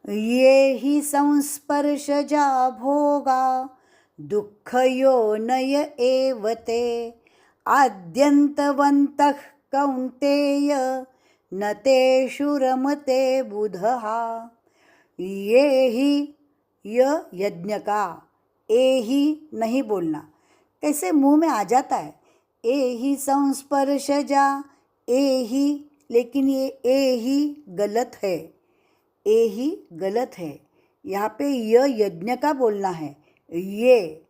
ये हि संस्पर्शजा भोगा दुःखयोनय एव ते आद्यन्तवन्तः कौन्तेय न तेषु रमते बुधः। ये ही य यज्ञ का, ए ही नहीं बोलना, कैसे मुंह में आ जाता है। ए ही संस्पर्शजा, ए ही, लेकिन ये ए ही गलत है, ए ही गलत है। यहाँ पे य यज्ञ का बोलना है। ये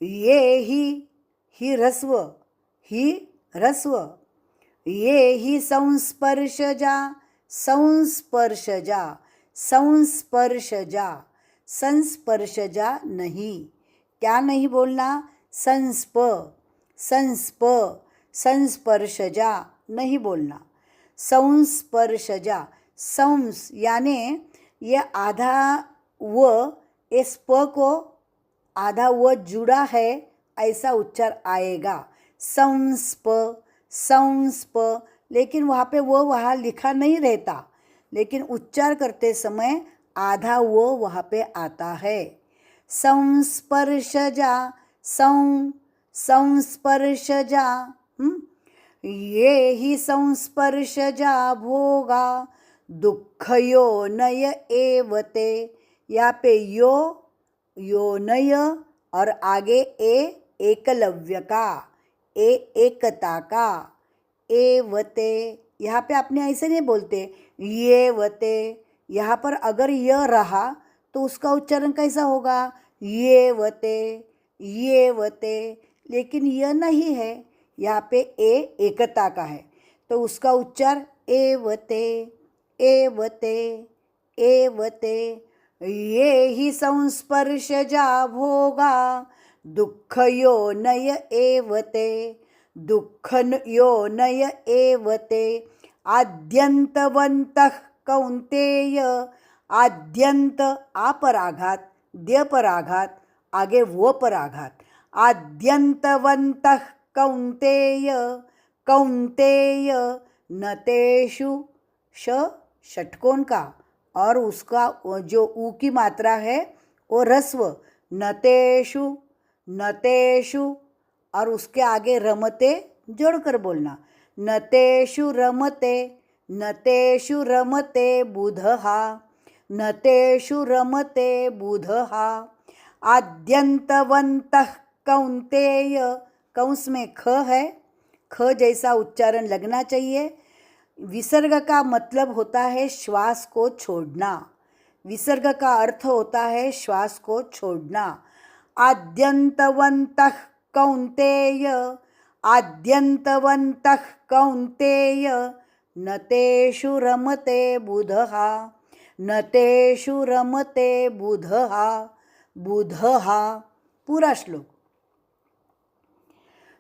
ही ह्रस्व, ही ह्रस्व। ये ही संस्पर्शजा, संस्पर्शजा, संस्पर्शजा, संस्पर्शजा नहीं। क्या नहीं बोलना? संस्प, संस्प, संस्पर्शजा नहीं बोलना। संस्पर्शजा, संस यानी ये आधा व, इस प को आधा व जुड़ा है ऐसा उच्चार आएगा। संस्प, संस्प, लेकिन वहाँ पे वो वहाँ लिखा नहीं रहता, लेकिन उच्चार करते समय आधा वो वहाँ पे आता है। संस्पर्शजा, संस्पर्शजा। ये ही संस्पर्शजा भोगा दुःखयोनय एव ते। यहाँ पे योनय और आगे ए एकलव्य का, ए एकता का, एवते। यहाँ पे आपने ऐसे नहीं बोलते ये वते। यहाँ पर अगर य रहा तो उसका उच्चारण कैसा होगा? ये वते, ये वते, लेकिन यह नहीं है, यहाँ पे ए एकता का है तो उसका उच्चार एवते, एवते, एवते। ये ही संस्पर्शजा भोगा दुःखयोनय एवते, दुःखयोनय एवते आद्यन्तवन्तः कौन्तेय। आद्यंत आ पर आघात, द्य पर आघात, आगे वो पर आघात। आद्यन्तवन्तः कौन्तेय, कौन्तेय न तेषु, षटकोण का और उसका जो ऊ की मात्रा है वो ह्रस्व। न तेषु, न तेषु, और उसके आगे रमते जोड़कर बोलना। न तेषु रमते, न तेषु रमते बुधः, न तेषु रमते बुधः। आद्यन्तवन्तः कौन्तेय, कंस में ख है, ख जैसा उच्चारण लगना चाहिए। विसर्ग का मतलब होता है श्वास को छोड़ना, विसर्ग का अर्थ होता है श्वास को छोड़ना। आद्यन्तवन्तः कौन्तेय, आद्यन्तवन्तः कौन्तेय न तेषु रमते बुधः, न तेषु रमते बुधः, बुधः। पूरा श्लोक।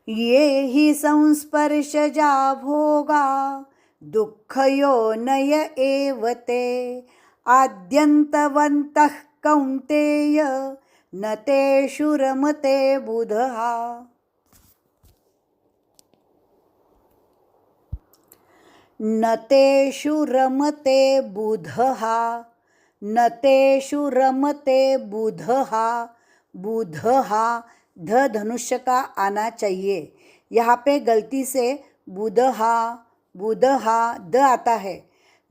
ये ही संस्पर्शजा भोगा दुःखयोनय एव ते आद्यन्तवन्तः कौन्तेय न तेषु रमते बुधः। न तेषु रमते बुधः, न तेषु रमते बुधः। बुधः ध धनुष्य का आना चाहिए, यहाँ पे गलती से बुधहा, बुधहा द आता है।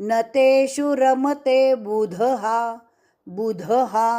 न तेषु रमते बुधहा, बुधहा।